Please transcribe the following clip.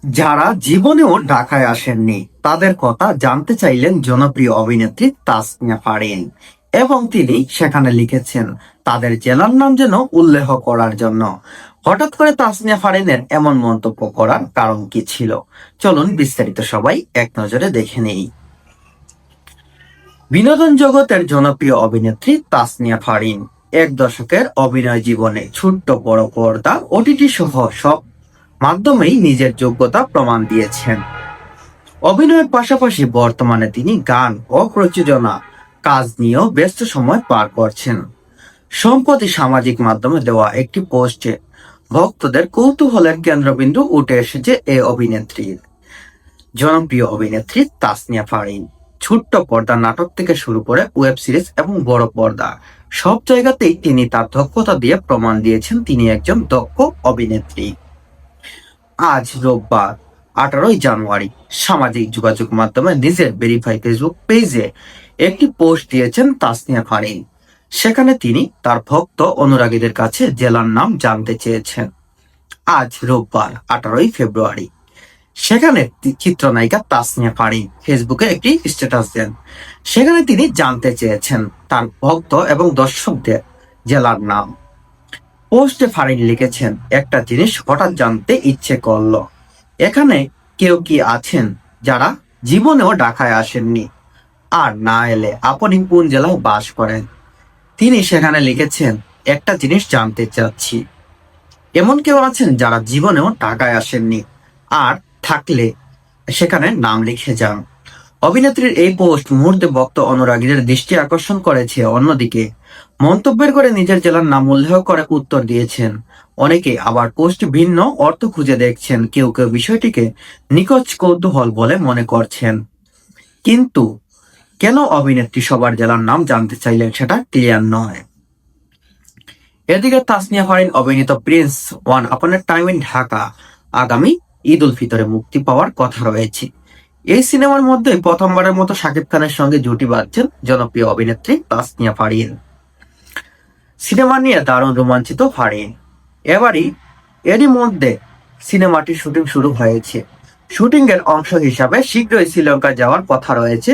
যারা জীবনেও ঢাকায় আসেননি তাদের কথা জানতে চাইলেন জনপ্রিয় অভিনেত্রী তাসনিয়া ফারিন এবং তিনি সেখানে লিখেছেন তাদের জেলার নাম যেন উল্লেখ করার জন্য। হঠাৎ করে তাসনিয়া ফারিনের এমন মন্তব্য করার কারণ কি ছিল, চলুন বিস্তারিত সবাই এক নজরে দেখে নেই। বিনোদন জগতের জনপ্রিয় অভিনেত্রী তাসনিয়া ফারিন এক দশকের অভিনয় জীবনে ছোট্ট বড় পর্দা ওটিটি সহ সব মাধ্যমেই নিজের যোগ্যতা প্রমাণ দিয়েছেন। অভিনয়ের পাশাপাশি বর্তমানে তিনি গান ও প্রযোজনা কাজ নিয়েও ব্যস্ত সময় পার করছেন। সম্প্রতি সামাজিক মাধ্যমে দেওয়া একটি পোস্টে ভক্তদের কৌতূহলের কেন্দ্রবিন্দু উঠে এসেছে এই অভিনেত্রীর। জনপ্রিয় অভিনেত্রী তাসনিয়া ফারিন ছোট্ট পর্দা নাটক থেকে শুরু করে ওয়েব সিরিজ এবং বড় পর্দা সব জায়গাতেই তিনি তার দক্ষতা দিয়ে প্রমাণ দিয়েছেন তিনি একজন দক্ষ অভিনেত্রী। আজ রোববার 18 জানুয়ারি সামাজিক যোগাযোগ মাধ্যমে নিজের ভেরিফাই ফেসবুক পেজে একটি পোস্ট দিয়েছেন তাসনিয়া ফারিন। সেখানে তিনি তার ভক্ত অনুরাগীদের কাছে জেলার নাম জানতে চেয়েছেন। আজ রোববার 18 ফেব্রুয়ারি সেখানে চিত্রনায়িকা তাসনিয়া ফারিন ফেসবুকে একটি স্ট্যাটাস দেন। সেখানে তিনি জানতে চেয়েছেন তার ভক্ত এবং দর্শকদের জেলার নাম। পোস্টে ফারিন লিখেছেন, একটা জিনিস হঠাৎ জানতে ইচ্ছে করলো, এখানে কেউ কি আছেন যারা জীবনেও ঢাকায় আসেননি? আর না এলে আপনি কোন জেলায় বাস করেন? তিনি সেখানে লিখেছেন, একটা জিনিস জানতে চাচ্ছি, এমন কেউ আছেন যারা জীবনেও ঢাকায় আসেননি? আর থাকলে সেখানে নাম লিখে যান। অভিনেত্রীর এই পোস্ট মুহূর্তে ভক্ত অনুরাগীদের দৃষ্টি আকর্ষণ করেছে। অন্যদিকে মন্তব্যের করে নিজের জেলার নাম উল্লেখ করে উত্তর দিয়েছেন অনেকে, আবার পোস্ট ভিন্ন অর্থ খুঁজে দেখছেন। কেউ কেউ বিষয়টিকে নিখোঁজ কৌতূহল বলে মনে করছেন। কিন্তু কেন অভিনেত্রী সবার জেলার নাম জানতে চাইলেন সেটা ক্লিয়ার নয়। এদিকে তাসনিয়া ফারিন অভিনীত Prince one upon A time in Dhaka আগামী ঈদ উল ফিতরে মুক্তি পাওয়ার কথা রয়েছে। এই সিনেমার মধ্যে প্রথমবারের মতো শাকিব খানের সঙ্গে জুটি বাঁধছেন জনপ্রিয় অভিনেত্রী তাসনিয়া ফারিন। সিনেমা নিয়ে দারুণ রোমাঞ্চিত ফারিন। এরই মধ্যে সিনেমাটির শুটিং শুরু হয়েছে। শুটিং এর অংশ হিসাবে শীঘ্রই শ্রীলঙ্কা যাওয়ার কথা রয়েছে